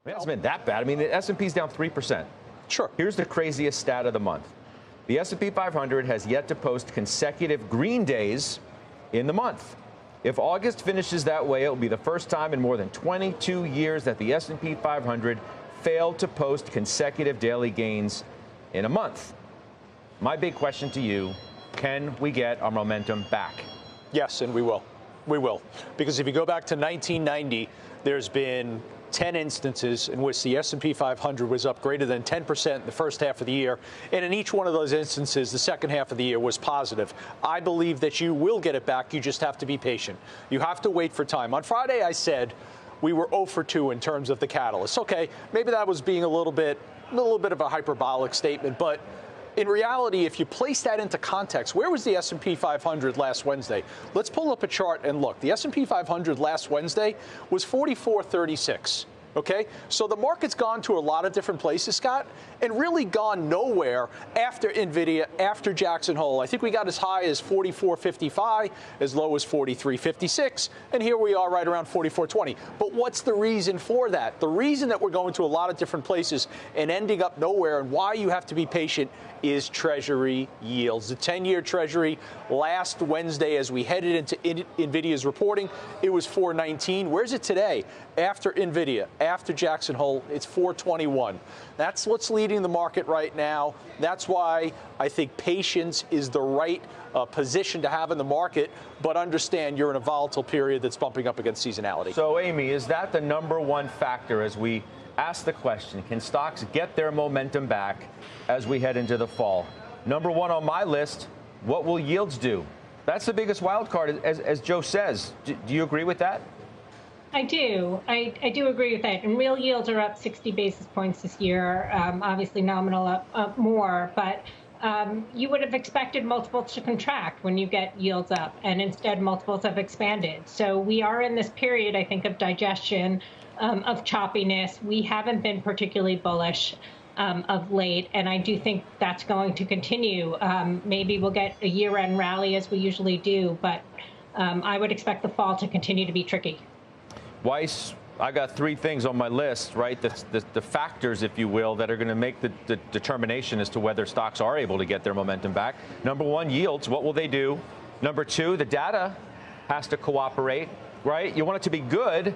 It hasn't been that bad. I mean, the S&P's down 3%. Sure. Here's the craziest stat of the month. The S&P 500 has yet to post consecutive green days in the month. If August finishes that way, it will be the first time in more than 22 years that the S&P 500 failed to post consecutive daily gains in a month. My big question to you, can we get our momentum back? Yes, and we will. We will. Because if you go back to 1990, there's been 10 instances in which the S&P 500 was up greater than 10% in the first half of the year. And in each one of those instances, the second half of the year was positive. I believe that you will get it back. You just have to be patient. You have to wait for time. On Friday, I said we were 0 for 2 in terms of the catalyst. Okay, maybe that was being a little bit of a hyperbolic statement, but in reality, if you place that into context, where was the S&P 500 last Wednesday? Let's pull up a chart and look. The S&P 500 last Wednesday was 4436. Okay, so the market's gone to a lot of different places, Scott, and really gone nowhere after NVIDIA, after Jackson Hole. I think we got as high as 44.55, as low as 43.56, and here we are right around 44.20. But what's the reason for that? The reason that we're going to a lot of different places and ending up nowhere, and why you have to be patient, is Treasury yields. The 10-year Treasury last Wednesday, as we headed into NVIDIA's reporting, it was 4.19. Where's it today? After NVIDIA, after Jackson Hole, it's 4.21. That's what's leading the market right now. That's why I think patience is the right position to have in the market, but understand you're in a volatile period that's bumping up against seasonality. So, Amy, is that the number one factor as we ask the question, can stocks get their momentum back as we head into the fall? Number one on my list, what will yields do? That's the biggest wild card, as Joe says. Do you agree with that? I do. I do agree with that. And real yields are up 60 basis points this year. Obviously, nominal up more. But you would have expected multiples to contract when you get yields up. And instead, multiples have expanded. So we are in this period, I think, of digestion, of choppiness. We haven't been particularly bullish of late, and I do think that's going to continue. Maybe we'll get a year-end rally as we usually do, but I would expect the fall to continue to be tricky. Weiss, I got 3 things on my list, right? The factors, if you will, that are going to make the determination as to whether stocks are able to get their momentum back. Number 1, yields. What will they do? Number 2, the data has to cooperate, right? You want it to be good.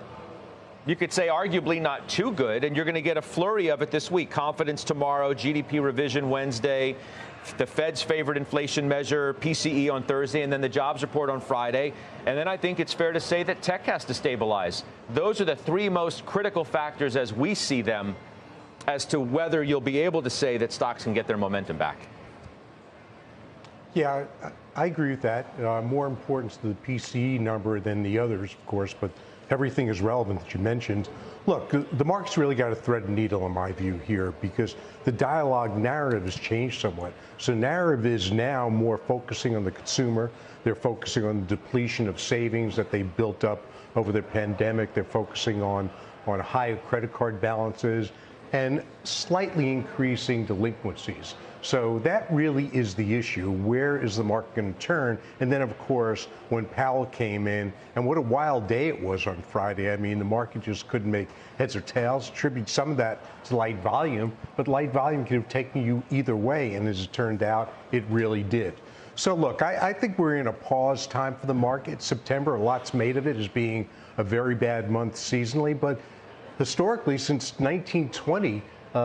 You could say arguably not too good, and you're going to get a flurry of it this week. Confidence tomorrow, GDP revision Wednesday, the Fed's favorite inflation measure, PCE on Thursday, and then the jobs report on Friday. And then I think it's fair to say that tech has to stabilize. Those are the 3 most critical factors as we see them as to whether you'll be able to say that stocks can get their momentum back. Yeah, I agree with that. More importance to the PCE number than the others, of course, but everything is relevant that you mentioned. Look, the market's really got to thread a needle in my view here, because the dialogue narrative has changed somewhat. So narrative is now more focusing on the consumer. They're focusing on the depletion of savings that they built up over the pandemic. They're focusing on high credit card balances and slightly increasing delinquencies. So that really is the issue. Where is the market going to turn? And then, of course, when Powell came in, and what a wild day it was on Friday. I mean, the market just couldn't make heads or tails. Attribute some of that to light volume, but light volume could have taken you either way, and as it turned out, it really did. So, look, I think we're in a pause time for the market. September, a lot's made of it as being a very bad month seasonally, but historically, since 1920,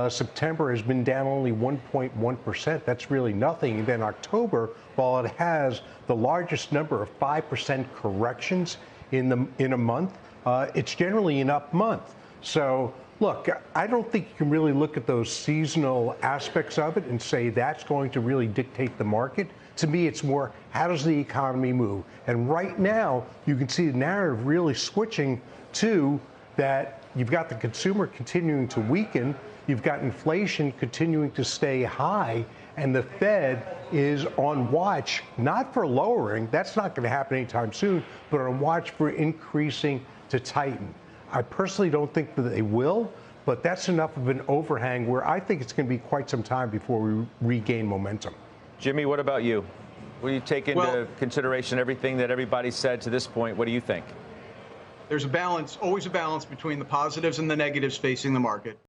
September has been down only 1.1%. That's really nothing. And then October, while it has the largest number of 5% corrections in a month, it's generally an up month. So, look, I don't think you can really look at those seasonal aspects of it and say that's going to really dictate the market. To me, it's more, how does the economy move? And right now, you can see the narrative really switching to that you've got the consumer continuing to weaken. You've got inflation continuing to stay high, and the Fed is on watch, not for lowering, that's not going to happen anytime soon, but on watch for increasing to tighten. I personally don't think that they will, but that's enough of an overhang where I think it's going to be quite some time before we regain momentum. Jimmy, what about you? Will you take into consideration everything that everybody said to this point? What do you think? There's a balance, always a balance between the positives and the negatives facing the market.